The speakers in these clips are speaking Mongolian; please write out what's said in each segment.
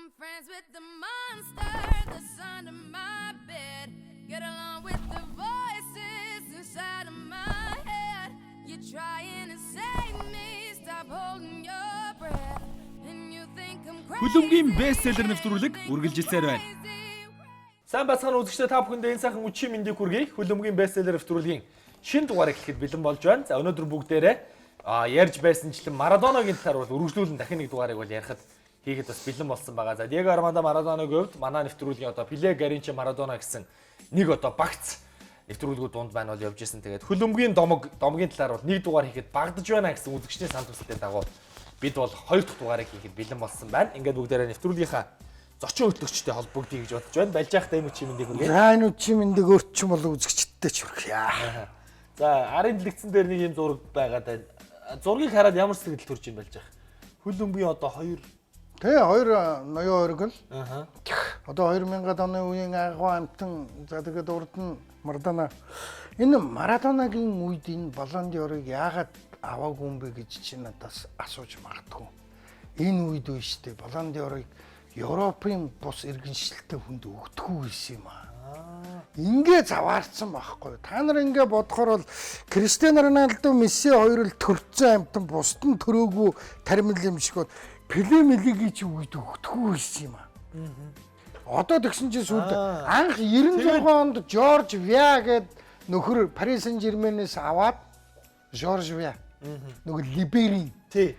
I'm friends with the monster that's under my bed. Get along with the voices inside of my head. You're trying to save me, stop holding your breath. And you think I'm crazy. Хүлэмгийн бестселлер нэвтрүүлэг үргэлжилсээр байна. Сайн бацхан үзэгчдээ та бүхэндээ энэ сайхан өчийн мэндийг хүргэе. Хүлэмгийн бестселлер нэвтрүүлгийн шинэ дугаарыг эхлэхэд бэлэн болж байна. За өнөөдөр бүгдээрээ ярьж байсанчлан Марадоногийн талаар бол үргэлжлүүлэн дахин нэг дугаарыг бол ярихад хийхэд бас бэлэн болсон байгаа. За Диего Армандо Марадоногийн хувьд манай нэвтрүүлгийн одоо Пеле Гаринчо Марадона гэсэн нэг одоо багц нэвтрүүлгүүд дунд байна бол явж исэн. Тэгээд хүлэмгийн домгийн талаар бол нэг дугаар хийхэд багдаж байна гэсэн үзэгчдийн санд тусалтай дагуу бид бол хоёр дахь дугаарыг хийхэд бэлэн болсон байна. Ингээд бүгдээрээ нэвтрүүлгийнхаа зочин хөтлөгчтэй холбогдъё гэж бодож байна. Балжаахтай энэ үчи мэндийг хүргэе. За энэ үчи мэндийг өөрчим бол үзэгчдтэй ч хүргье. За арын дэлгэцэн дээр нэг юм зураг байгаа даа. Зургийг хараад ямар сэтгэл төрж ийн Балжаах? Хүлэмгийн одоо хоёр ноён өргөл. Одоо 2000-ад оны үеийн агуу амтан за тэгээд урд нь Марадона. Энэ Марадонагийн үед энэ Баллон д'Орыг яагаад аваагүй юм бэ гэж чи надаас асууж магадгүй. Энэ үед үе штэ Баллон д'Орыг Европын бус иргэншилтэй хүнд өгдөггүй байсан юм аа. Ингээ заваарсан байхгүй. Та нар ингээ бодохоор бол Криштиано Роналдо, Месси хоёр л төрцөн амтан бусд нь төрөөгүй тармил юм шиг бол Пеле Мелигийн ч үед өгдөггүй байсан юм аа. Одоо тэгсэн чинь сүүлд анх 96 онд Жорж Виа гээд нөхөр Парис Сен-Жерменээс аваад Жорж Виа нөгөө Либерийн тэр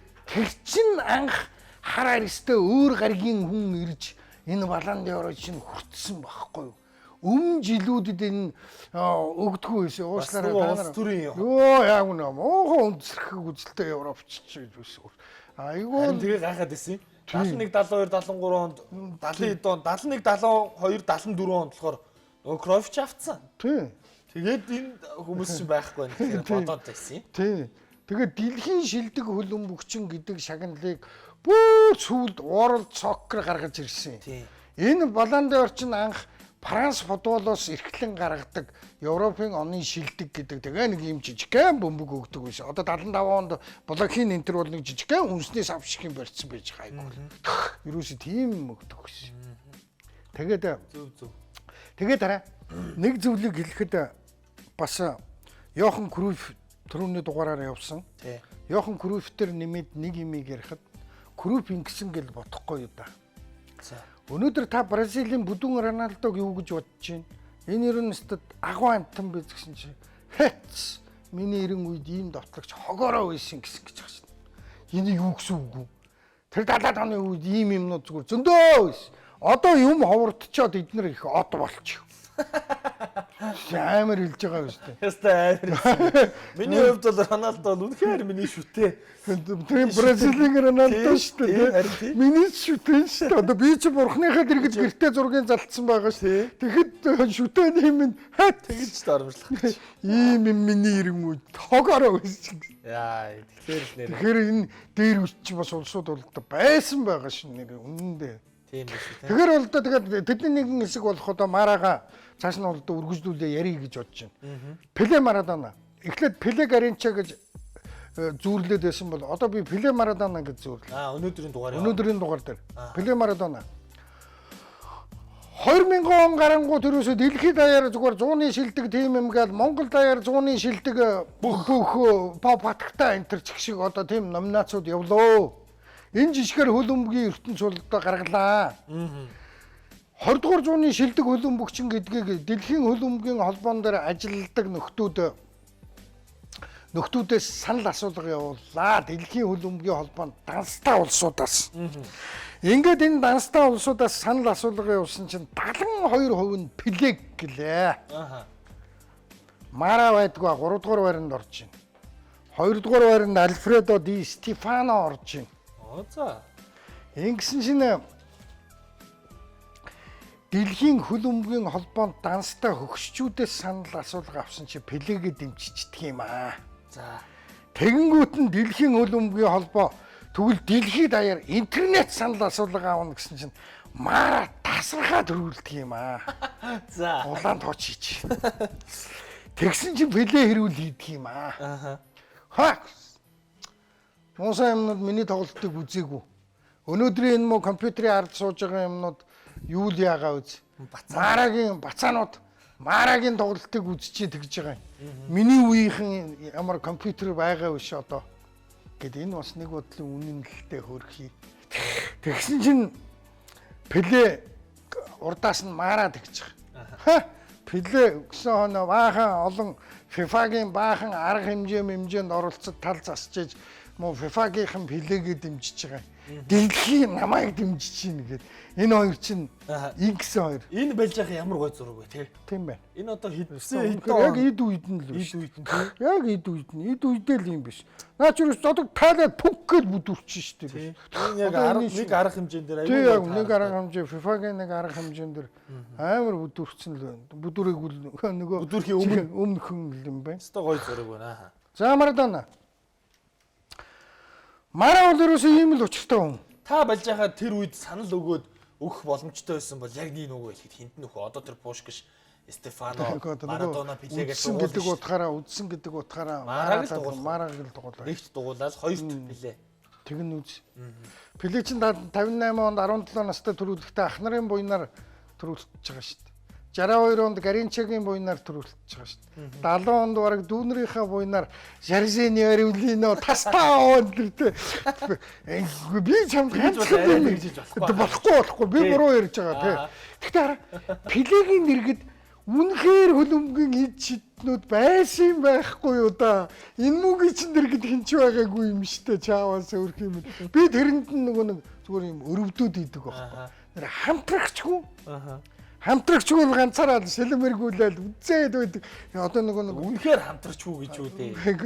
чин анх хар аристаа өөр гаригийн хүн ирж энэ Баллон д'Ор чинь хүртсэн байхгүй юу? Өмнө жилүүдэд энэ өгдөггүй байсан. Уучлаарай та нар. Йоо яг үнэ муухай өнцөрхөг үзэлтэй Европч гэж байсан. Айгуу тэгээ гайхаад байсан. 71 72 73 онд 70 онд 71 72 74 онд болохоор нөгөө Кройфч авцсан. Тий. Тэгээд энэ хүмүүс чинь байхгүй байх тэгэхээр бодоод байсан. Тий. Тэгээд дэлхийн шилдэг хөлбөмбөгчин гэдэг шагналыг бүр сүүлд World Soccer гаргаж ирсэн. Энэ Баллон д'Ор чинь анх Франц футболоос эрхлэн гаргадаг Европын оны шилдэг гэдэг тэгээ нэг юм жижигхэн бөмбөг өгдөг байсан. Одоо 75 онд Блохин энтер бол нэг жижигхэн үнснээс авших юм барьсан байж хайггүй. Юусе тийм өгдөг байсан. Тэгээд тэгээд дараа нэг зөвлөг хэлэхэд бас Йохан Крuyff түрүүний дугаараар явсан. Йохан Крuyff төр нэмээд нэг юмыг ярихад Крuyff ингэсэн гэж бодохгүй юу да. За өнөөдөр та Бразилийн бүдүүн Роналдог юу гэж бодож байна? Энэ ер нь өстөд агуу амтан биз гэсэн чи. Хэц. Миний 90 үед ийм довтлогч хогоороо байсан гэсэн гэж байна шин. Энэ юу гэсэн үг вэ? Тэр 70-аад оны үед ийм юмнууд зүгээр зөндөө байсан. Одоо юм ховордчоод эднэр их од болчих. Амар хэлж байгаа юм шүү дээ. Яста амар. Миний хувьд бол Роналдо бол үнэхээр миний шүтээ. Тэр Бразилийн Роналдо шүү дээ. Миний шүтээ шүү дээ. Одоо би ч бурхныхаа дэргэд гэртээ зургийг залтсан байгаа шүү. Тэгэхэд шүтээний минь хат тэгж дормжлах гэж. Ийм юм миний 90 үед хогоороо байсан. Яа, тэгэхээр энэ дээр үчи бас улсууд бол байсан байгаа шин нэр үнэндээ. Тийм биш үү. Тэгэхээр бол тэгээд тэдний нэгэн хэсэг болох одоо Марага цааш нь бол үргэлжлүүлээ ярих гэж бодож байна. Пеле Марадона. Эхлээд Пеле Гаринчо гэж зүүрлээд байсан бол одоо би Пеле Марадона гэж зүүрлээ. Өнөөдрийн дугаар дээр Пеле Марадона. 2000 он гарангуут ерөөсөө дэлхийд даяар зүгээр 100-ны шилдэг тим юм гээл Монгол даяар 100-ны шилдэг бүх pop батгтай энтер ч шиг одоо тийм номинацууд явлоо. Энэ жишгээр хөлбөмбөгийн ертөнц бололтой гаргалаа. 20 дугаар зууны шилдэг хөлбөмбөгчин гэдгийг дэлхийн хөлбөмбөгийн холбоон дээр ажилладаг нөхдүүдээс санал асуулга явууллаа. Дэлхийн хөлбөмбөгийн холбоонд данстай улсуудаас. Ингээд энэ данстай улсуудаас санал асуулга явуулсан чинь 72% нь Пелег гэлээ. Мара байдгаа 3 дугаар байранд орж байна. 2 дугаар байранд Альфредо Ди Стефано орж байна. За. Ингэсэн чинь дэлхийн хөлбөмбөгийн холбоонд данстай хөгшчүүдээс санал асуулга авсан чи Пелегээ дэмжичдэг юм аа. За. Тэгэнгүүт нь дэлхийн хөлбөмбөгийн холбоо тэгвэл дэлхийд даяар интернет санал асуулга авна гэсэн чинь Мара тасархаа төрүүлдэг юм аа. За. Улаан тооч хийж. Тэгсэн чи Пеле хэрүүл хийдэг юм аа. Ха. Монсан юмнууд миний тоглолтыг үзээгүй. Өнөөдрийн энэ компьютерийн ард сууж байгаа юмнууд юу л яагаа үз. Марагийн бацаанууд Марагийн тоглолтыг үзчихээ тэгж байгаа юм. Миний үеийнхэн ямар компьютер байгаа биш одоо. Гэт энэ бас нэг бодлын үнэнлэлтэй хөрхий. Тэгсэн чинь Пеле урдаас нь Мара тэгж байгаа. Пеле гэсэн хоноо баахан олон FIFA-гийн баахан арга хэмжээнд оролцоод тал засчиж мөн FIFA-гийнхан Пелегээ дэмжиж байгаа. Дэлхийн намайг дэмжиж чинь гэд. Энэ хоёр чинь X хоёр. Энэ байж байгаа ямар гой зураг вэ те? Тийм байна. Энэ одоо Яг хэдсэн эд үед нь л биш. эд үед нь тийм. Яг эд үед нь. Эд үедээ л юм биш. Наа ч ерөөс одоо тайлаад пүк гэж бүдүрчин шүү дээ. Энэ яг нэг арга хэмжээнд дээр аюул. Тийм яг нэг арга хэмжээ FIFA-гийн нэг арга хэмжээнд дээр амар бүдүрчин л байна. Бүдүрэггүй нөгөө бүдүрхийн өмнөхөн юм байна. Өстой гой зураг байна. За Марадона. Мара бол ерөөсөө ийм л учиртай хүн. Та болж байгаа тэр үед санал өгөөд өгөх боломжтой байсан бол яг нэг нөгөө хэлэхэд хинт нөхөө одоо тэр Пушкаш, Стефано, Марадона, Пеле гэдэг үдсэн гэдэг утгаараа Мараг л дугуулаа. Нэгт дугуулаад хоёрт Пеле. Тэг нь үз. Пеле чинь 58 онд 17 настай төрүүлэхдээ ах нарын буйнаар төрүүлж байгаа шүү дээ. 62 онд Гаринчагийн буйнаар төрүүлж байгаа шүү дээ. 70 онд бараг дүүнрийнхаа буйнаар Жарзени Оривлино Тастаа өдөртэй. Би чамд болохгүй би буруу ярьж байгаа тий. Гэхдээ Пелегийн нэргэд үнэхээр хөлбөмбөгийн эд шиднүүд байсан байхгүй юу да. Энэ мөгийн чин нэргэд хинч байгаагүй юм штэ чааваас өрх юм. Би тэрэнд нөгөө нэг зүгээр юм өрөвдөд идэг байхгүй. Тэр хамтрагч хүн. Хамтрагч бол ганцаараа сэлмэргүүлэл үзээд байдаг. Одоо нэг үнэхээр хамтрагч юу гэж үү дээ. Яг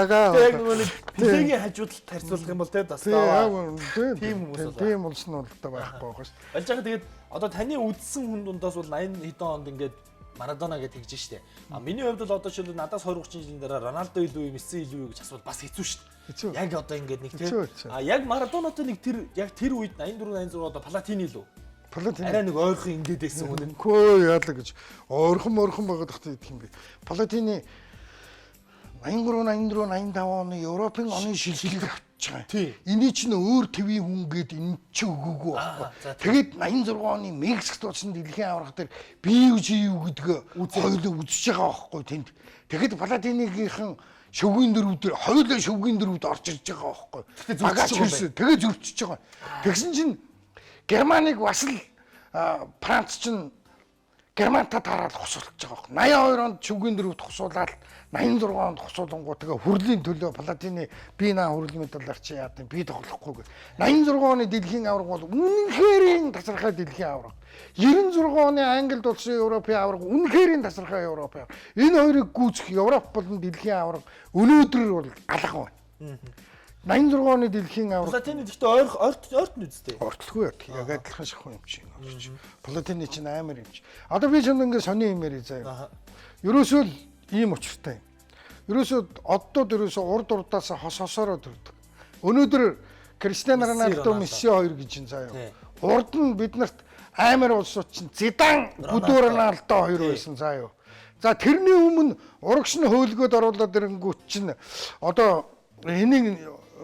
байгаа. Яг нэг Пелегийн хажуудалд харьцуулах юм бол те бас тийм хүмүүс бол. Тийм улс нь бол одоо байхгүй байгаа шүү. Болж байгаа тэгээд одоо таны үдсэн хүн дундаас бол 80 хэдэн онд ингээд Марадона гэж тэгж штэ. А миний хувьд бол одоо шил надаас 20-30 жилийн дараа Роналдо илүү юу, Месси илүү юу гэж асуул бас хэцүү штэ. Яг одоо ингээд нэг тийм. А яг Марадонотой нэг тэр яг тэр үед 84 86 одоо Палатини илүү. Арай нэг ойрхон ингээд байсан хүн. Хөө яалаа гэж ойрхон байгаад тахтай идэх юм бэ. Палатини 83 84 85 оны Европын оны шилжилт авч байгаа. Эний чинь өөр твийн хүн гээд энэ чи өгөөгүй байхгүй. Тэгээд 86 оны Мексикт болсон дэлхийн аварга дээр BUG гэдэг хоёулаа үзэж байгаа байхгүй тэнд. Тэгэхэд Палатинигийнхэн шөвгийн дөрөв дээр хоёулаа шөвгийн дөрөвд орж ирж байгаа байхгүй. Багаж хийсэн. Тэгээд зөрчиж байгаа. Тэгсэн чинь Германыг бас л Франц чинь Германтай тараад хусуулж байгаа байхгүй. 82 онд шүггийн дөрөвд хусуулаад 86 онд хусуулангуу тэгээ хүрлийн төлөө Палатины би наа хүрэл медалаар чи яад би тоглохгүй гэ. 86 оны дэлхийн аварга бол үнэнхэрийн тасархай дэлхийн аварга. 96 оны Англид улсын Европын аварга үнэнхэрийн тасархай Европын аварга. Энэ хоёрыг гүйцэх Европ болон дэлхийн аварга өнөөдөр бол алга байна. 86 оны дэлхийн аварга. Палатины гэхдээ ойрт нь үстэй. Ортлогүй яг адилхан шахуу юм чинь. Палатины чинь амар юм чи. Одоо би чамд ингэ сони юм яриа заяа. Ерөөсөө ийм учиртай юм. Ерөөсөө оддод ерөөсөө урд урдаас хосороо төрдөг. Өнөөдөр Криштиано Роналдо, Месси хоёр гэж юм заяа. Урд нь биднэрт амар улсууд чинь Зидан, Будуу Роналдо хоёр байсан заяа. За тэрний өмнө урагш нь хөөлгөөд оруулаад ирэнгүүт чинь одоо энийг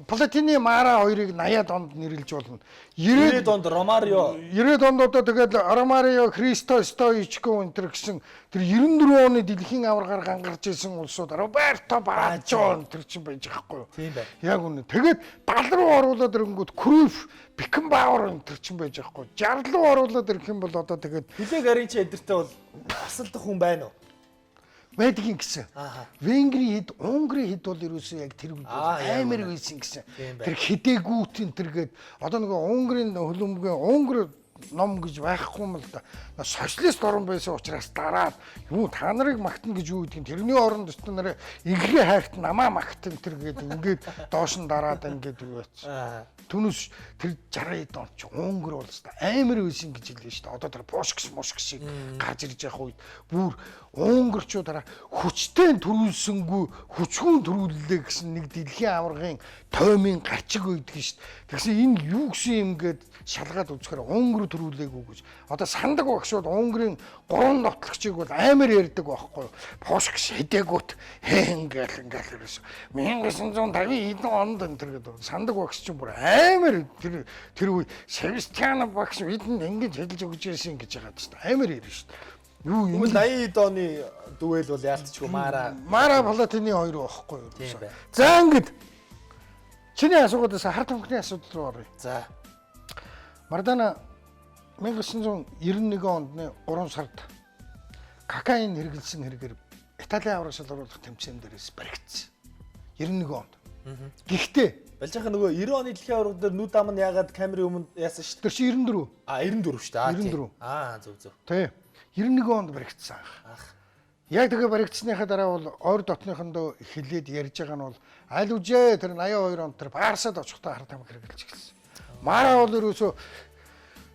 Палатины Мара хоёрыг 80-аад онд нэрлэж болно. 90-ад онд Ромарио 90-ад онд одоо тэгээд Ромарио, Христо Стоичко энтер гэсэн тэр 94 оны дэлхийн аваргаар гангарч ирсэн улсууд Роберто Баджо тэр чинь байж байгаа хгүй юу? Тийм байна. Яг үнэ. Тэгээд 70 руу оруулаад ирэнгүүт Крүйф, Бекенбауэр энтер чинь байж байгаа хгүй юу? 60 руу оруулаад ирэх юм бол одоо тэгээд Пеле Гаринча эдэртэй бол асалдах хүн байна уу? байдгийн гэсэн. Венгри хэд, Унгри хэд бол ерөөсөө яг тэр амар байсан гэсэн. Тэр хэдээгүүтэн тэргээд одоо нөгөө Унгрийн хөлбөмбөгийн Унгри ном гэж байхгүй юм л да. Социалист орн байсан учраас дараад юу та нарыг магтана гэж юу гэдэг юм. Тэрний оронд өстө нараа инхрээ хайрт намаа магтана тэр гээд ингээд доош нь дараад ингээд юу байц. Түүнээс тэр 60-аад онд ч Унгар бол амар байсан гэж хэлсэн шүү дээ. Одоо тэр Пушкс шиг гарч ирж явах үед бүр Унгарчуудаараа хүчтэй төрүүлсэнгүй хүчгүүн төрүүллээ гэсэн нэг дэлхийн аваргын тоймын гарчиг үйдэг шүү дээ. Тэгсэн энэ юу гэсэн юм гээд шалгаад үзэхээр Унгар төрүүлээгүй гэж. Одоо сандаг багшууд Унгарын 3 нотлогчийг бол амар ярьдаг байхгүй юу? Пушкс хэдээгүүт ингээл ерөөсө 1950 онд энэ гэдэг сандаг багш чинь бүр амар тэр үе Севастьян багш бидэнд ингэж хэлж өгч ирсэн гэж байгаа шүү дээ. Амар ярина шүү дээ. Юу юм 80-д оны дүүэл бол яалтчгүй Мара Палатины хоёр байхгүй юу? За ингэж чиний асуугаас хард амхны асуудал руу оръё. За. Марадона 1991 онд 3 сард кокаин хэрэглэсэн хэрэгээр Италийн авраг шалгаруулах тэмцээн дээрээс баригдсан. 91 онд. Гэхдээ Болж байгаа нөгөө 90 оны дэлхийн аварга дээр нүд ам нь яагаад камерын өмнө яасан шүү дээ. тэр чи 94. 94 шүү дээ. 94. Зөв. Тий. 91 онд баригдсан. Яг тэгээ баригдсныхаа дараа бол ойр дотныхондоо хилээд ярьж байгаа нь бол аль үжээ тэр 82 онд тэр Барсад очихдоо хард амх хэрэглэж эхэлсэн. Мара бол ерөөсөө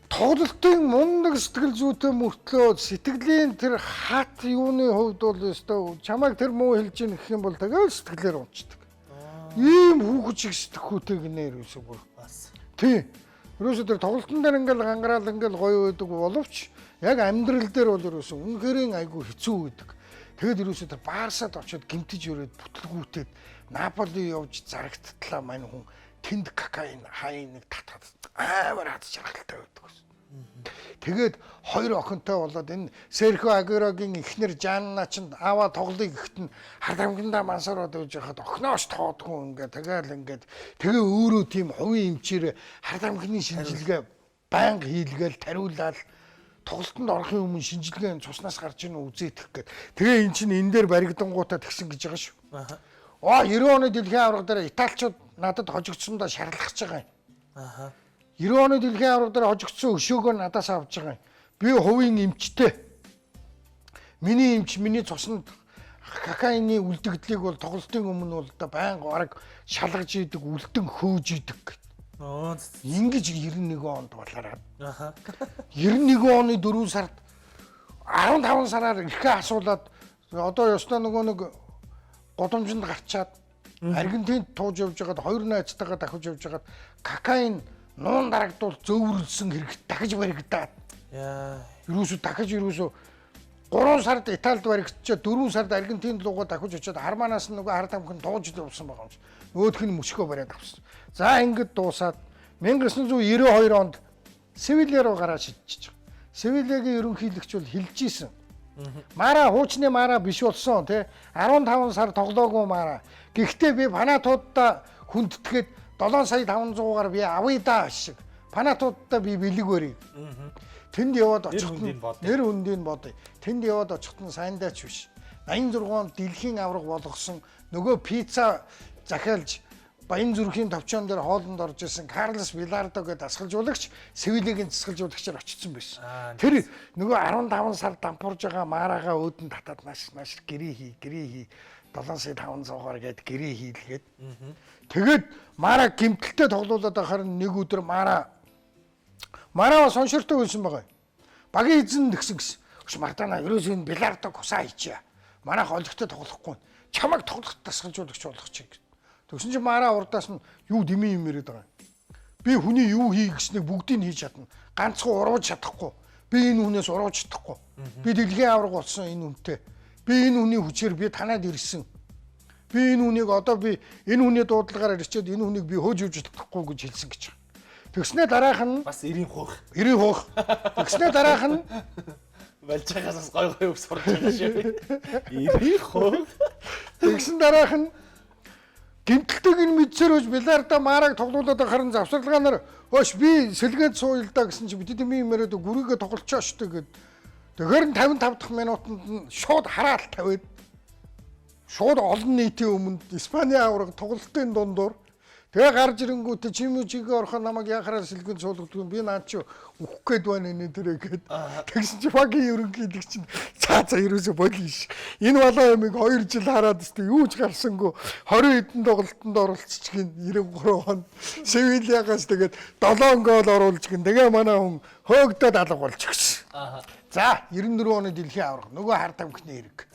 тоглолтын мундаг сэтгэл зүйтэй мөртлөө сэтгэлийн тэр хат юуны хувьд бол өстой чамайг тэр муу хэлж ийн гэх юм бол тэгэл сэтгэлээр унцдаг. Ийм хүүхчиг сэтгэхүйтэй гинэ ерөөсөө бүр. Бас. Тий. Ерөөсөө тэр тоглолтын дээр ингээл ангараал ингээл гоё байдаг боловч яг амьдрал дээр бол ерөөсөө үнэхэрийн айгүй хэцүү байдаг. Тэгэд ерөөсөө тэр Барсад очиод гимтэж өрөөд бүтлгүүтээд Наполи явж зарагдтлаа мань хүн тэнд кокаин хайн нэг татаад амар хад жаргалтай байдаг. Тэгээд хоёр охинтой болоод энэ Серхио Агуэрогийн эхнэр Жанна ч аваа тоглоё гэхэд нь хард амгиндаа мансараад өгж яхад охиноош тоодгүй тэгээд тэгээ өөрөө тийм хувийн эмчээр хард амгины шинжилгээ банк хийлгээл тариулаад тоглолтод орохын өмнө шинжилгээ цуснаас гарч ийн үзээдэх гээд тэгээ эн чинь энэ дээр баригдангуудаа тэгсэн гэж байгаа шүү. 90 оны дэлхийн аварга дээр Италичууд надад хожигдсондоо шарлахж байгаа юм. 90 оны дэлхийн аварга дээр хожигдсон өшөөгөө надаас авч байгаа юм. Би хувийн эмчтэй. Миний эмч миний цуснд кокаины үлдэгдлийг бол тоглолтын өмнө бол одоо байнга бараг шалгаж идэг, үлдэн хөөж идэг. Ингэж 91 онд болоораа. 91 оны 4 сард 15 сараар ихэ асуулаад одоо ёстой нөгөө нэг годомжинд гарчаад Аргентинд тууж явж байгаад хоёр найзтайгаа дахиж явж байгаад кокаин нуун дарагдвал зөөвөрлсөн хэрэг дахиж баригдаад. Ерөөсөө дахиж 3 сард Италид баригдчихад 4 сард Аргентинд лугаа дахиж очиод Арманаас нөгөө хард амхын тууж явсан байгаа юм чи. Нөгөөх нь мөчгөө бариад авсан. За ингэж дуусаад 1992 онд Севилья руу гараад шидчихэж байгаа. Севильягийн ерөнхийлөгч бол хэлж ийсэн. Мара хуучны Мара биш болсон тий 15 сар тоглоогүй Мара. Гэхдээ би фанатуудаа хүндэтгээд 7 сая 500-аар би авъя да шиг. Фанатуудаа би бэлэг барыг. Тэнд яваад очихт нэр үндийн бодъё. Тэнд яваад очихт нь сайндаач биш. 86 онд дэлхийн аварга болгосон нөгөө пицца захиалж Баян зүрхийн товчон дээр хоолнд орж исэн Карлос Вилардо гэдэг дасгалжуулагч Севильягийн дасгалжуулагчаар очсон байсан. Тэр нөгөө 15 сар дампуурж байгаа Марагаа өөдөн татаад маш гэрээ хий 7 сая 500-аар гээд гэрээ хийлгээд. Тэгээд Мара гимтэлтэй тоглуулад байхаар нэг өдөр Мараа соншортой байсан байгаа. Багийн эзэн тэгсэн гэсэн. Өш Мартана ерөөсөө энэ Вилардо кусаа хийчихье. Манайх олигтой тоглохгүй. Чамайг тоглох дасгалжуулагч болгочих. Тэгсэн чинь Мара урдаас нь юу дэмий юм яриад байгаа юм. Би хүний юу хий гэснийг бүгдийг хийж чадна. Ганцхан урууж чадахгүй. Би энэ хүнээс урууж чадахгүй. Би дэлхийн аварга болсон энэ хүнтэй. Би энэ хүний хүчээр би танаад ирсэн. Би энэ хүнийг одоо би энэ хүний дуудлагаар ирчээд энэ хүнийг би хөөж өгч чадахгүй гэж хэлсэн гэж байна. Тэгснээ дараах нь бас 90 хуух. Тэгснээ дараах нь болж байгаас гой ус сурч байгаа шүү. 90 хуух. Тэгсэн дараах нь гимтэлтэйг нь мэдсээр өж Вилардо Мараг тоглуулад харин завсарлагаанаар хөөш би сэлгээд сууя л да гэсэн чи бид дэмий юм яриад гүрийгээ тоглолцоо штэ гэд. Тэгэхээр 55 дахь минутанд нь шууд хараал тавиад шууд олон нийтийн өмнө Испани аварга тоглолтын дундуур Тэгээ гарч ирэнгүүтээ чимүүчиг орохоо намайг яхаараа сэлгэн суулгадгүй би наад чи үхэх гээд байна нэ тэрэ гээд. Тэгсэн чи багийн ерөнхийдөг чинь цаа ерөөсө болио ш. Энэ балаа ямиг 2 жил хараад өстө юу ч гарсангүй 20 хэдэн тоглолтод оролцчих гин 93 он. Севильягаас тэгээд 7 гол оруулж гин. Тэгээ манай хүн хөөгдөөд алга болчихсон. За 94 оны дэлхийн аварга нөгөө хар тамхины хэрэг.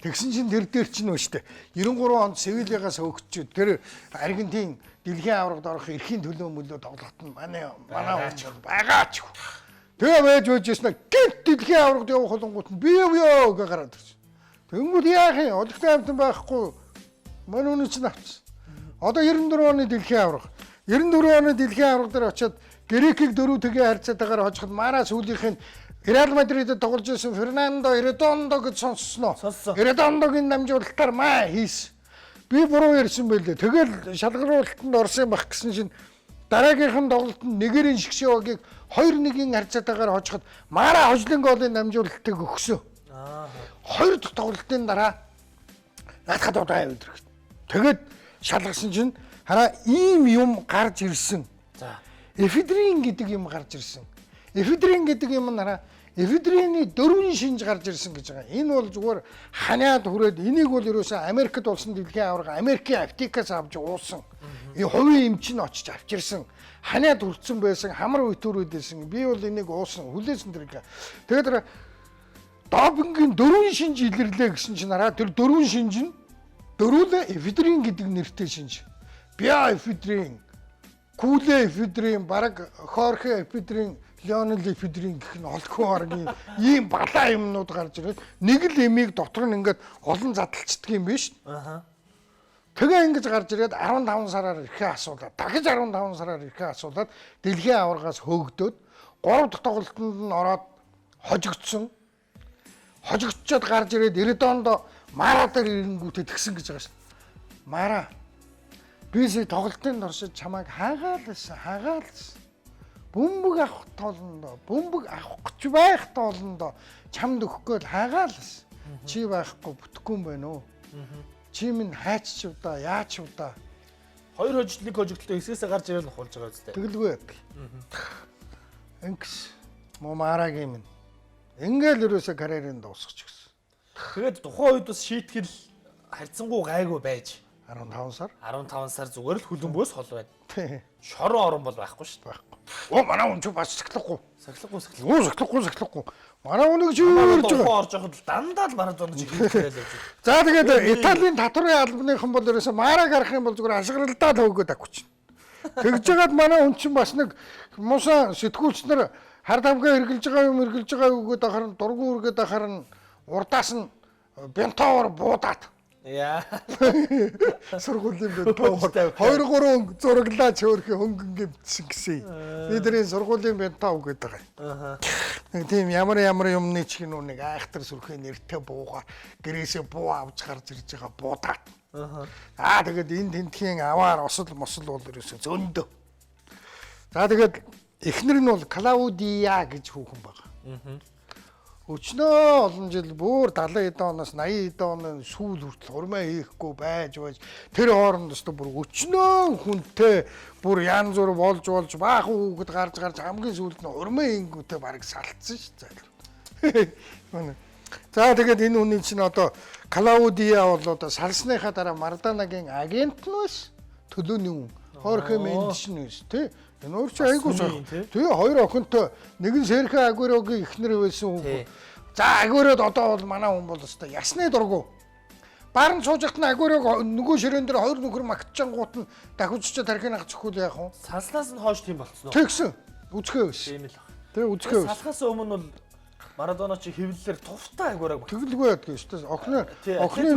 Тэгсэн чинь тэр дээр чинь нөө штэ 93 онд Севильягаас өгчөөд тэр Аргентин дэлхийн аваргад орох эрхийн төлөө мөлөө тоглоход нь манай ууч байгаа ч. Тэгээ байж байжсэн гинт дэлхийн аваргад явах холонгууд нь бие гэж гараад ирсэн. Тэнгүүд яах юм? Олигтой амтан байхгүй. Манай үнэ чинь авчихсан. Одоо 94 оны дэлхийн аварга. 94 оны дэлхийн аварга дээр очиод Грекийг 4-1-ийн харьцаатаагаар хожиход Мара сүүлийнх нь Реал Мадридэд тоглож байсан Фернандо Редондо гэж сонссноо. Редондогийн намжуулалтаар маа хийсэн. Би буруу ярьсан байлээ. Тэгэл шалгаруулалтанд орсон байх гэсэн чинь дараагийнхан тоглолтод нэгэрийн Шгшевагийг 2-1-ийн харьцаатаагаар хожиход Мара хожлын голын намжуулалтыг өгсөн. Хоёр дахь тоглолтын дараа наадхад удаа аваад ирэх. Тэгэд шалгасан чинь хараа ийм юм гарч ирсэн. За эфедрин гэдэг юм гарч ирсэн. Эфедрин гэдэг юм нараа эфедрины 4 шинж гарч ирсэн гэж байгаа. Энэ бол зүгээр ханиад хүрээд энийг бол ерөөсөө Америкт болсон дэлхийн аварга Америкийн аптекаас авч уусан. Энэ хувийн эмч нь очиж авчирсан. Ханиад хүрсэн байсан хамар үйтүүрүүд байсан. Би бол энийг уусан, хүлээсэн тэр. Тэгээд допингийн 4 шинж илэрлээ гэсэн чинь нараа тэр 4 шинж нь дөрүлээ эфедрин гэдэг нэртэй шинж. Биоэфедрин, кулээфедрин, бараг хорхе эфедрин, Леонел эфедрин гэх нь олдгүй оргийн ийм балаа юмнууд гарч ирээд нэг л эмийг дотор нь ингээд олон задлцдаг юм биш. Тэгээ ингэж гарч ирээд 15 сараар ирэхээ асуулаад, дахиж 15 сараар ирэхээ асуулаад дэлхийн аваргаас хөөгдөөд 3 дахь тоглолтод нь ороод хожигдсон. Хожигдчиод гарч ирээд Редондо Мара дээр ирэнгүүтээ тэгсэн гэж байгаа шин. Мара бисээ тоглолтын доршиж чамайг хаагаалсан. Бөмбөг авах тоолондоо, бөмбөг авах гэж байх тоолондоо чамд өгөхгүй л хаагаалсан. Чи байхгүй бүтэхгүй юм байна уу? Чи минь хайч ч удаа, яач удаа. Хоёр хожлыг хожигдолтой хэсгээсээ гарч ирээд нухулж байгаа үстэй. Тэгэлгүй яг. Инкс Марагийн минь. Ингээл ерөөсө карьерийн дуусгач гэсэн. Тэгээд тухайн үед бас шийтгэл харьцангуй гайгүй байж 15 сар. 15 сар зүгээр л хөлбөмбөөс хол байна. Тий. Шорон орон бол байхгүй шүү дээ. Байхгүй. Оо манай хүн ч бас сахлахгүй. Сахлахгүй. Манай хүнийг ч юу ярьж байгаа. Орж явахад дандаа л Марадона ч хэлээл явж. За тэгээд Италийн татврын албаныхан бол ерөөсө Мара гарах юм бол зүгээр ашиглалдаа л өгөөд авчих. Тэгж жагаад манай хүн чинь бас нэг мусан сэтгүүлч нар хар тамгаа хэрглэж байгаа өгөөд ахаар нь дургу үргээд ахаар нь урдаас нь бентоор буудаад. Яа. Сургуулийн бентоо 2-3 зураглаа чөөрхи хөнгөн гэмтсэн гэсэн. Бидний сургуулийн бентоо өгөөд байгаа. Нэг тийм ямар юмны чих нэг айхтар сүрхээ нэртэй буугаар гэрээсээ буу авч гарч ирж байгаа буудаад. Тэгээд энэ тентхийн аваар осол мосол бол ерөөсөө зөндөө. За тэгээд эхнэр нь бол Клаудиа гэж хүүхэн байгаа. Өчнөө олон жил бүр 70 эдэн оноос 80 эдэн оны сүүл хүртэл урмаа хийхгүй байж тэр хооронд өстө бүр өчнөө хүнтэй бүр янз бүр болж баах хүүхэд гарч хамгийн сүүлд нь урмаа хийнгүүтээ бараг салтсан шүү дээ. За тэгээд энэ хүний чинь одоо Клаудиа бол одоо салсныхаа дараа Марадонагийн агент нь биш төлөөний хүн Хорхе Мендиш нь биш тий. Энэ өөр чи айгуу сар. Тэгээ хоёр охинтой нэг нь Серхио Агуэрогийн эхнэр байсан хүн. За Агуэрод одоо бол манай хүн бол өстой ясны дургу. Барн суужихт нь Агуэрог нөгөө ширээн дээр хоёр нөхөр магтчангууд нь дахиуч тархинах зөвхөн яах вэ? Салснаас нь хойш тийм болцсон уу? Тэгсэн. Үзэхээ биш. Тийм л. Тэгээ үзэхээ биш. Салхаас өмнө бол Марадона чи хэвлэлээр тувтай Агуэрог тэгэлгүй байдаг шүү дээ. Охины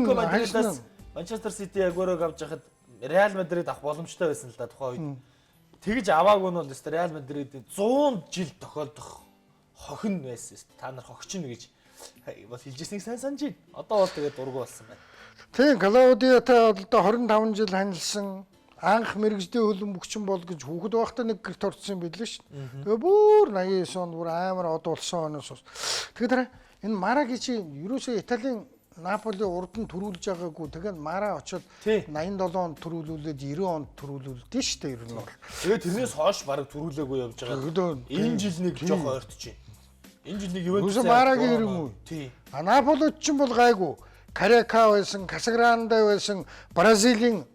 Манчестер Сити Агуэрог авч яхад Реал Мадрид авах боломжтой байсан л да тухайн үед. Тэгж аваагүй нь бол өстой Реал Мадридийн 100 жил тохиолдох хохин байсан өстой. Та нар хогчин гэж бас хэлжсэнийг сайн санаж байна. Одоо бол тэгээд дургу болсон байна. Тийм Клаудиатай одоо 25 жил ханилсан анх мэрэгжлийн хөлбөмбөгчин бол гэж хүүхэд байхдаа нэг гэрт орсон юм билээ шүү. Тэгээ бүр 89 онд бүр амар од болсон оноос. Тэгэхээр энэ Мараги чи ерөөсөө Италийн Наполи урд нь төрүүлж байгаагүй. Тэгээд Мара очоод 87 онд төрүүлүүлээд 90 онд төрүүлүүлдэ шүү дээ ер нь бол. Тэгээд тэрнээс хойш бараг төрүүлээгүй явж байгаа. Энэ жил нэг жоох ойртож байна. Энэ жил нэг Ювентус Марагийн ирэн үү? Тий. Наполид ч юм бол гайгүй. Карека байсан, Касагранде байсан, Бразилийн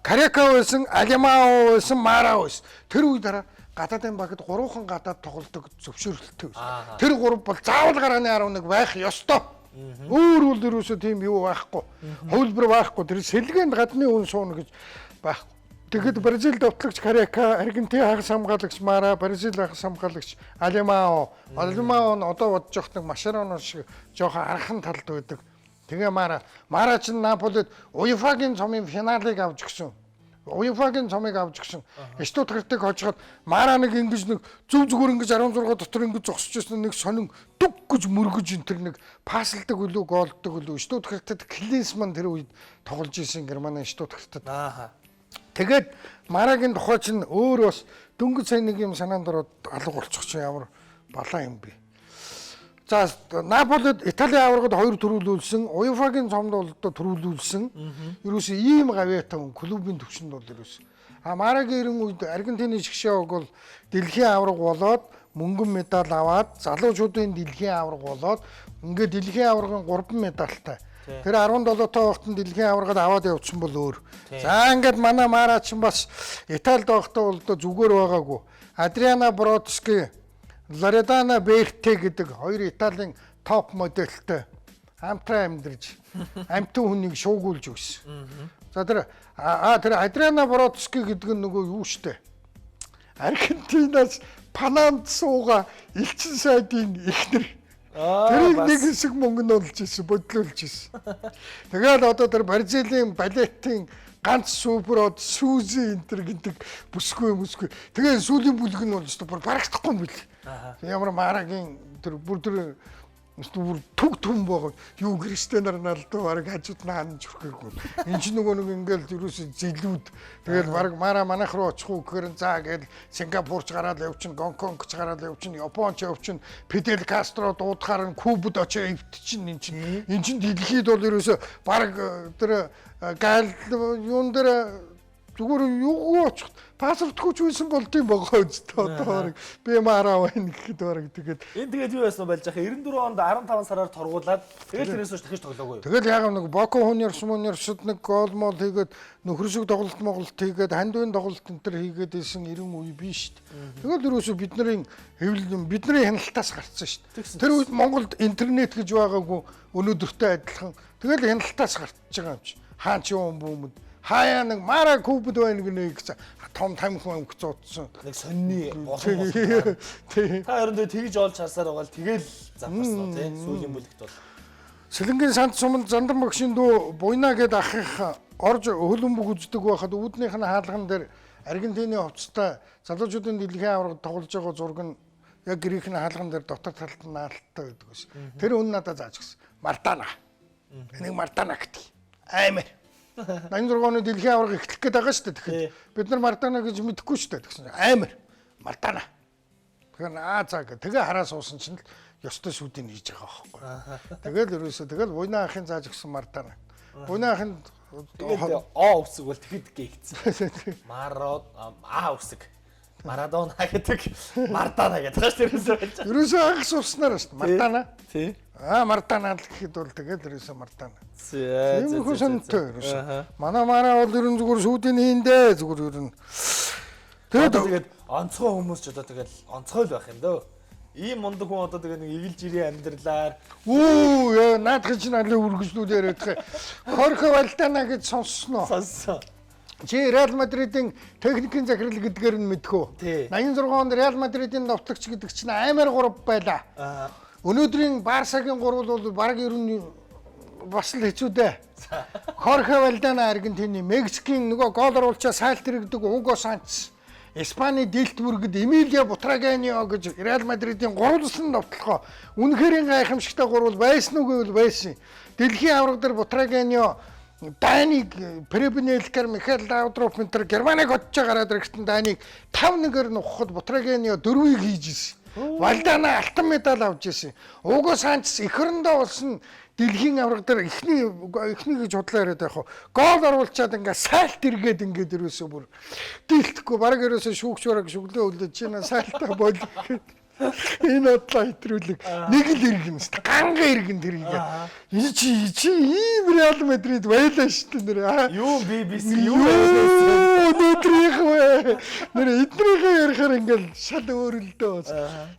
Карека байсан, Алемао байсан, Мара байсан. Тэр үе дараа гадаадын багт 3хан гадаад тоглолтог зөвшөөрлөлттэй байсан. Тэр 3 бол заавал гарааны 11 байх ёстой. Өөр үл дөрөөсөө тийм юу байхгүй. Хувилбар байхгүй. Тэр сэлгээнд гадны үн сууна гэж байхгүй. Тэгэхэд Бразил довтлогч Карека, Аргентин хагас хамгаалагч Мара, Бразил хагас хамгаалагч Алемао нь одоо бодож явах нэг Машероно шиг жоохон архан талд байдаг. Тэгээ Мара ч Наполид УЕФА-гийн цомын финалыг авч гисэн. УЕФА-гийн цомыг авч гисэн. Штутгартыг хожиход Мара нэг ингэж нэг зүгээр ингэж 16 дотор ингэж зогсож байсан нэг сонин дүг гэж мөргөж энэ тэр нэг паслдаг үлээ голддог үлээ. Штутгартад Клинсман тэр үед тоглож исэн Германы Штутгартад. Тэгээд Марагийн тухай чинь өөр бас дөнгөж сайн нэг юм санаанд ороод алга болчих чинь ямар балаа юм бэ. За Наполид Италийн аваргад 2 төрүүлүүлсэн, УЕФА-гийн цомд бол одоо төрүүлүүлсэн. Ерөөсөө ийм гавьяатан клубын төвчөнд бол ерөөсөө. Марагийн ирэн үед Аргентины шгшээг бол дэлхийн аварга болоод мөнгөн медаль аваад залуучуудын дэлхийн аварга болоод ингээд дэлхийн аваргын 3 медальтай. Тэр 17 тоо вахтанд дэлхийн аваргад аваад явуулсан бол өөр. За ингээд манай Мара ч бас Италид байхдаа бол зүгээр байгаагүй. Адриано Бродски, Лоредана Берте гэдэг 2 Италийн топ модельтэй хамтран амьдарч амьтан хүнийг шуугуулж өгсөн. За тэр Адриано Бродски гэдэг нь нөгөө юу штэ. Аргентинаас Панамд сууга элчин сайдын эхнэр. Тэр нэг хэсэг мөнгөнд олж ирсэн, бодлуулж ирсэн. Тэгээд одоо тэр Бразилийн балеттын ганц супер Сүүзи энтер гэдэг бүсгүй. Тэгээд сүүлийн бүлэг нь бол өстө бүр барагдахгүй юм бил. Ямар Марагийн тэр бүр түг түм байгаа. Юу Кристианаар налдуу бараг хажууд нь ханж өрхөхгүй. Энд чинь нөгөө нэг ингээл ерөөсөө зэлүүд. Тэгээд бараг Мара манайх руу очих уу гэхээр заа гээл Сингапурч гараад явчихна, Гонконгч гараад явчихна, Японч явчихна, Фидель Кастро дуудахаар нь Кубад очиж ивтчихин энэ чинь. Энд чинь дэлхийд бол ерөөсөө бараг тэр гайл юун дээр зүгээр юу очих паспортгүй байсан бол тийм байгаа үстэй одоо би Мара байна гэхэд бараг тэгээд энэ тэгээд юу байсан болж байгаа 94 онд 15 сараар торгуулад тэгээд тэрнээс хойш дахиж тоглоогүй. Тэгээд яг нэг Боко Университет нэг гол мол хийгээд нөхрөсөг тоглолт хийгээд хандвын тоглолт энэ төр хийгээд исэн 90 үе биш шүү дээ. Тэгээд ерөөсөө бидний хяналтаас гарцсан шүү дээ. Тэр үед Монголд интернет гэж байгаагүй өнөөдөртэй адилхан. Тэгээд хяналтаас гарчж байгаа юм чи. Хаан ч юм бүүмэд хаяа нэг Мара Кубад байна гэнэ гэж том тамхи зуудсан. Нэг сонины болон. Та хоёрын тэгж олж харсаар байгаа л тэгэл завхарсан тий сүүлийн бүлэгт бол. Сэлэнгийн санд суманд зандан багшийн дүү буйна гэд ахих орж хөлбөмбөг үздэг байхад үүднийх нь хаалган дээр Аргентины хувцастай залуучуудын дэлхийн аваргад тоглож байгаа зураг нь яг гэрийнх нь хаалган дээр дотор талд нь наалттай байдаг ус. Тэр хүн надад зааж гисэн. Мартана. Энийг Мартана гэдэг. Аймар. 86 оны дэлхийн аварга эхлэх гээд байгаа шүү дээ. Тэгэхээр бид нар Мартана гэж мэдэхгүй шүү дээ. Тэгсэн аймар Мартана. Тэгэхээр заа гэ. Тэгээ хараа суусан чинь л ёстой шүүдийг хийж байгаа байхгүй. Тэгэл ерөөсөө тэгэл буйна ахын зааж өгсөн Мартана. Буйна ахын тэгэл О үсэг бол тэгэхэд гээгдсэн. Марод үсэг. Марадона гэдэг Мартана гэдэг шүү дээ. Ерөөсөө анх сууснаар шүү дээ. Мартана. Тий. Мартана л гэхэд бол тэгэл ерөөсөө Мартана. Тийм хүсэнтэй ерөөсөө. Манай Мара бол ерөн зүгээр шүүдийн хийндээ зүгээр ерөн. Тэгээд онцгой хүмүүс ч одоо тэгэл онцгой л байх юм дөө. Ийм мундаг хүн одоо тэгээ нэг эгэлж ирээ амьдралаар наадах чинь аль үргэлжлүүл яриад байгаа. Хорхо Вальтана гэж сонссноо. Сонссон. Чи Реал Мадридын техникийн захирал гэдгээр нь мэдхүү. 86 онд Реал Мадридын довтлогч гэдэг чинь аймаар 3 байлаа. Өнөөдрийн Барсагийн 3 бол баг ер нь бас л хэцүү дээ. Хорхо Вальдана Аргентины, Мексикийн нөгөө гол оруулчаа сайлтэр гэдэг Уго Санчес, Испани Дилтбургд Эмилио Бутрагенио гэж Реал Мадридын 3 довтлохоо үнэхээр гайхамшигтай 3 байсан үгүй бол байсан. Дэлхийн аварга дээр Бутрагенио Даниг Пребнелкер Михаил Лаудроп энэ Германыг очиж гараад ирэхдээ Даниг 5-1-ээр нухахад Бутрагенио 4-ийг хийж ирсэн. Валдана алтан медаль авч ирсэн. Уго Санчес эх орондоо болсон дэлхийн аварга дээр эхний гэж худлаа яриад байх. Гол оруулчаад ингээ сайлт эргээд ингээд ерөөсөө бүр дийлдэхгүй баг ерөөсөө шүүгчвараг шүглээ үлдэж чинь сайлтаа болих гэдэг. Энэ бодлоо хэтрүүлэг нэг л иргэн шүү дээ. Ганга иргэн тэр ингээ. Энэ чи ийм Реал Мадрид байлаа шүү дээ нэр. Юу BBC юу өдрийнх вэ? Нэр эдрийнхээ ярихаар ингээл шал өөрөлдөө бас.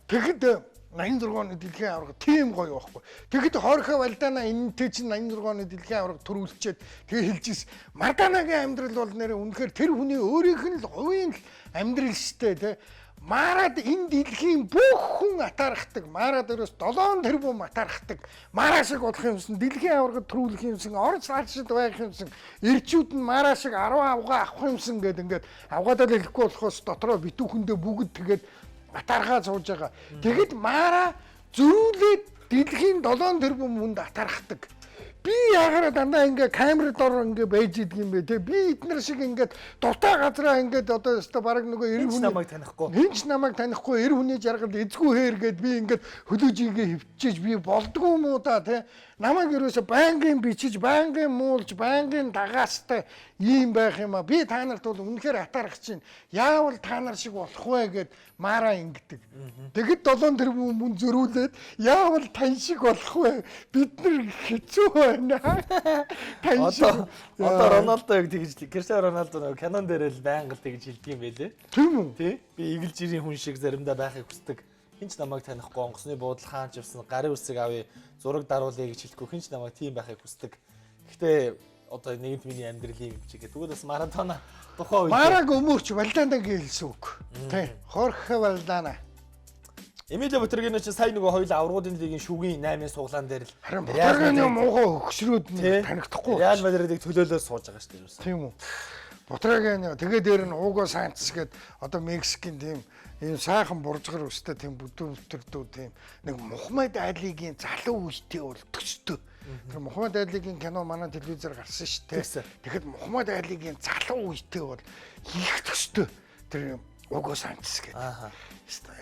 Тэгэхэд 86 оны дэлхийн аварга тийм гоё байхгүй. Тэгэхэд Хорхе Валдана энэтэй чинь 86 оны дэлхийн аварга төрүүлчихэд тэгээ хэлжсэн. Марданагийн амьдрал бол нэр үнэхээр тэр хүний өөрийнх нь л хувийн амьдрал штэ тий. Марад энэ дэлхийн бүх хүн атаархдаг. Марад өрөөс 7 тэрбум атаархдаг. Мараа шиг болох юмсан, дэлхийн аваргад төрүүлэх юмсан, орц цаашид байх юмсан, ирчүүд нь мараа шиг 10 авгаа авах юмсан гэдэг ингээд авгаадаа л хэлэхгүй болохоос дотроо битүүхэндээ бүгд тэгээд атаархаа сууж байгаа. Тэгэд мараа зөрүүлээд дэлхийн 7 тэрбум хүнд атаархдаг. Би яагаад дандаа ингээ камер дор ингээ байж идэг юм бэ те би эднэр шиг ингээ дуртай газараа ингээ одоо өстө баг нөгөө 90 хүн намайг танихгүй хинч намайг танихгүй 90 хүний жаргал эзгүй хээр гээд би ингээ хөлөөжигээ хөвчиж би болдгоо юм уу да те намайг ерөөсө байнгын бичиж байнгын муулж байнгын дагаастай ийм байх юм а би та нарт бол үнэхээр атаарах чинь яавал та нар шиг болох вэ гэд мараа ингэдэг. Тэгэд 7 тэрбум мөн зөрүүлээд яавал тань шиг болох вэ бид нар хэцүү байна. Одоо Роналдог тэгж Криштиано Роналдо нөгөө кинон дээр л байнга л тэгж хэлдэг юм байлээ. Тийм үү? Тий. Би игэл жирийн хүн шиг заримдаа байхыг хүсдэг. Хинч намайг танихгүй онгоцны буудал хаанч явсан гарын үсэг авъя зураг даруулъя гэж хэлэхгүй хинч намайг тийм байхыг хүсдэг. Гэхдээ одоо нэгэнт миний амьдралын юм чигээ тэгвэл бас Марадона тухайн үед Мараг өмөрч Валданаг хэлсэн үг. Тий. Хорхе Валдана. Эмилио Бутрагино ч сая нөгөө хоёул аврагуудын лигийн шүүгийн 8-ын суглаан дээр л харин Бутрагино муухай хөгшрүүд нь танигдахгүй. Реал Мадридыг төлөөлөө сууж байгаа шүү дээ. Тийм үү. Бутрагино тэгээ дээр нь Уго Санчес гээд одоо Мексикийн тийм ийм сайхан буржгар өстэй тийм бүдүүрдүү тийм нэг Мухаммед Алигийн залуу үетэй бол төстэй. Тэр Мухаммед Алигийн кино манай телевизээр гарсан шүү дээ. Тэгэхэд Мухаммед Алигийн залуу үетэй бол их төстэй. Тэр Уго Санчес гэдэг.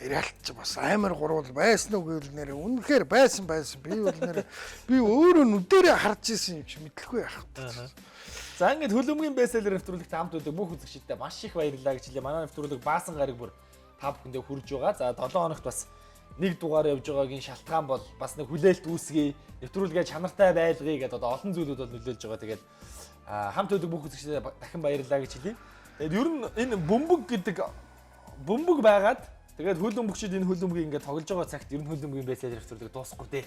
Реалч бас амар гурвал байсан уу гэвэл нэр үнэхээр байсан. Би бол нэр би өөрөө нүдэрээ харж исэн юм чи мэдлэхгүй яах вэ. За ингээд хөлөмгийн бестселлер нэвтрүүлэгт хамт байдаг бүх үзэгчдэд маш их баярлалаа гэж хэлээ. Манай нэвтрүүлэг баасан гараг бүр та бүхэндээ хүрж байгаа. За 7 хоногт бас нэг дугаар явж байгаагийн шалтгаан бол бас нэг хүлээлт үүсгэе. Нэвтрүүлгээ чанартай байлгая гэдээ одоо олон зүйлүүд бол нөлөөлж байгаа. Тэгээд хамт байдаг бүх үзэгчдэд дахин баярлалаа гэж хэлье. Тэгээд ер нь энэ бөмбөг байгаад тэгээд хөлбөмбөгчид энэ хөлбөмбөгийг ингээд тоглож байгаа цагт ер нь хөлбөмбөгийн бестселлер нэвтрүүлэг дуусахгүй дээ.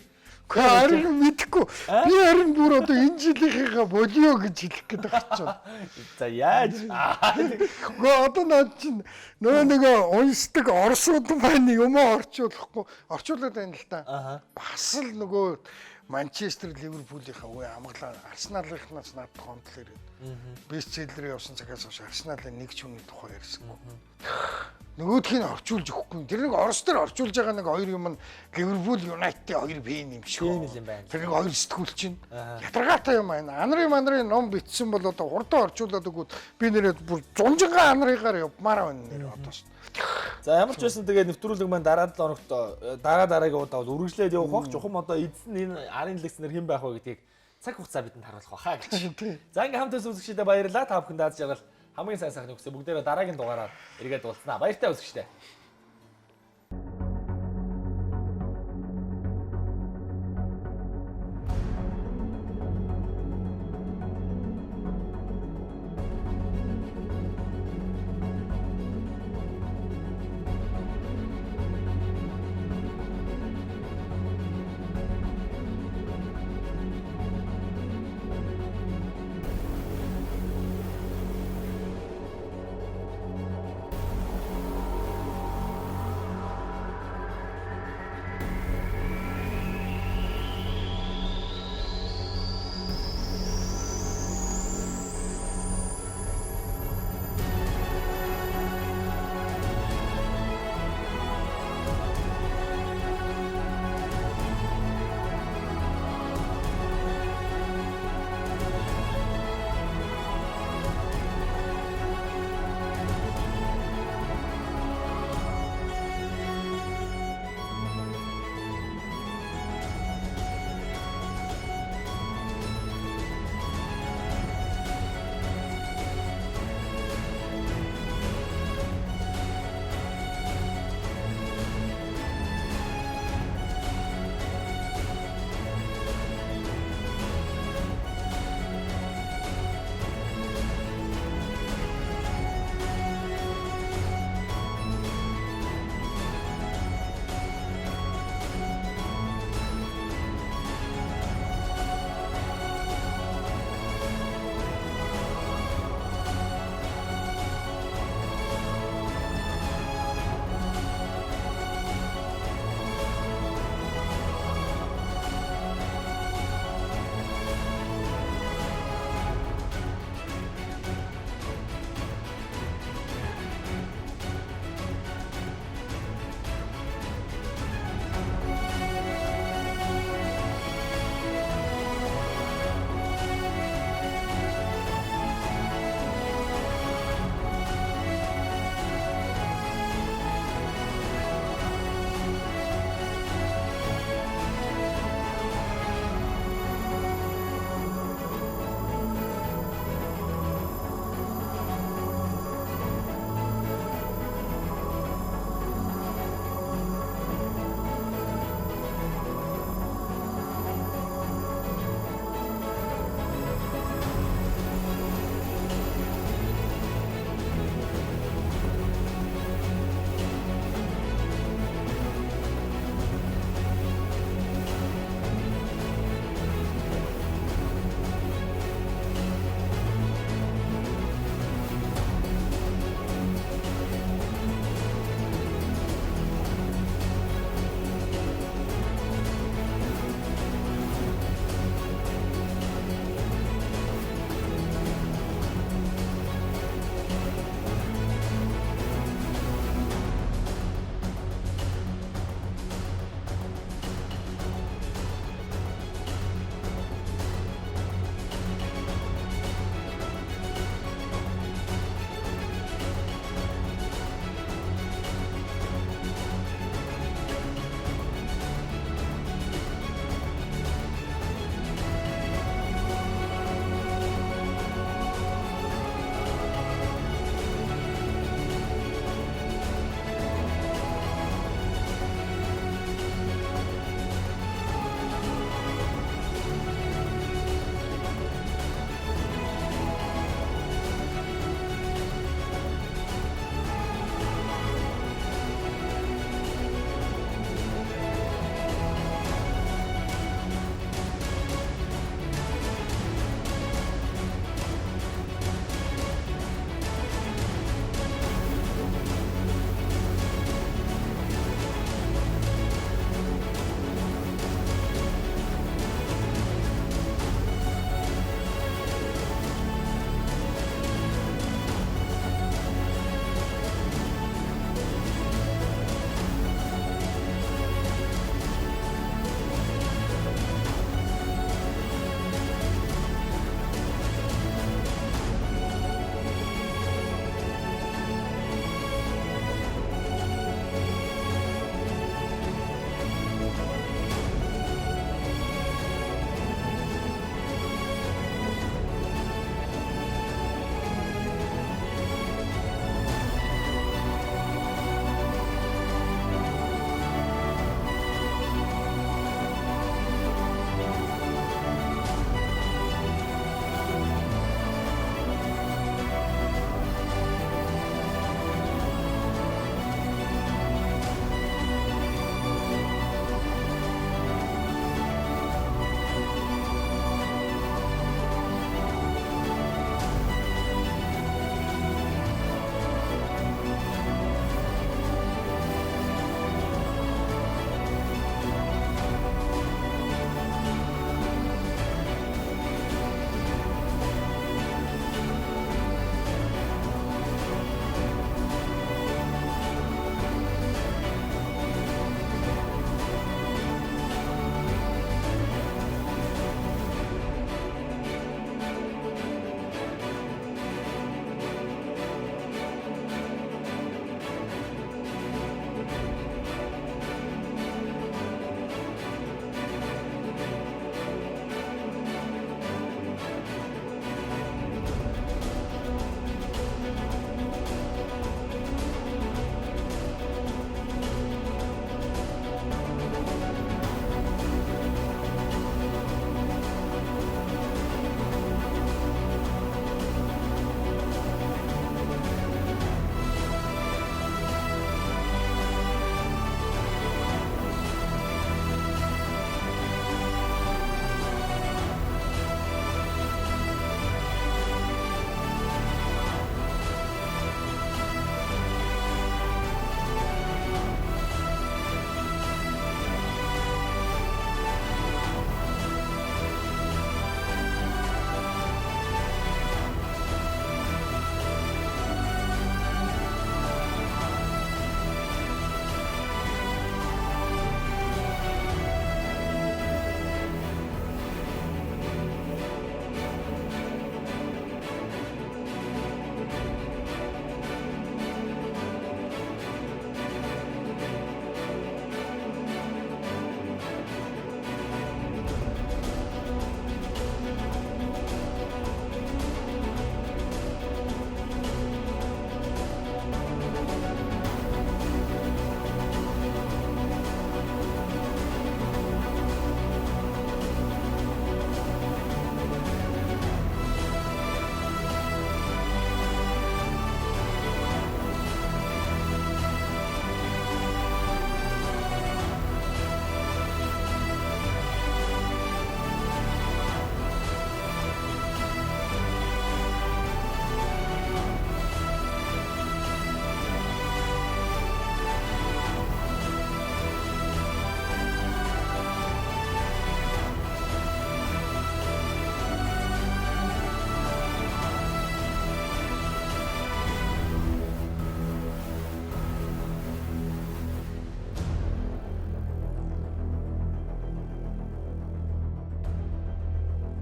Харин мэдхгүй. Би харин бүр одоо энэ жилийнхээ болио гэж хэлэх гээд байгаа ч. За яаж? Гэхдээ одоо наад чинь нөгөө унсдаг орсууд маань юм орчуулахгүй орчуулад байна л та. Бас л нөгөө Манчестер Ливерпулийнхаа үе амглаа Арсеналынхнаас надад гомдол ирээд. Бестселлер явсан цагаас хойш Арсеналын нэг ч хүний тухай ярьсангүй. Нөгөөх нь орчуулж өгөхгүй. Тэр нэг Орос дээр орчуулж байгаа нэг хоёр юм нь Ливерпул Юнайтед хоёр бийн юм шүү. Тэр нэг хоёр сэтгүүлч чинь ятаргаатай юм байна. Анрын ном бичсэн бол одоо хурдан орчуулад өгвөл би нэрээ бүр зунжингаа анрыгаар явмаар байна нэр одоо шүү. За ямар ч байсан тэгээд нэвтрүүлэг маань дараа 7 хоногт дараагийн удаа бол үргэлжлээд явах бах. Жухам одоо эзэн энэ арын лекцнэр хэн байх вэ гэдгийг цаг хугацаа бидэнд харуулах баха гэж. За ингээм хамтаас үзэгчдэд баярлалаа. Та бүхэн дааж жаргал хамгийн сайн сайхныг хүсье. Бүгдээрээ дараагийн дугаараар эргээд уулзнаа. Баяртай үзэгчдээ.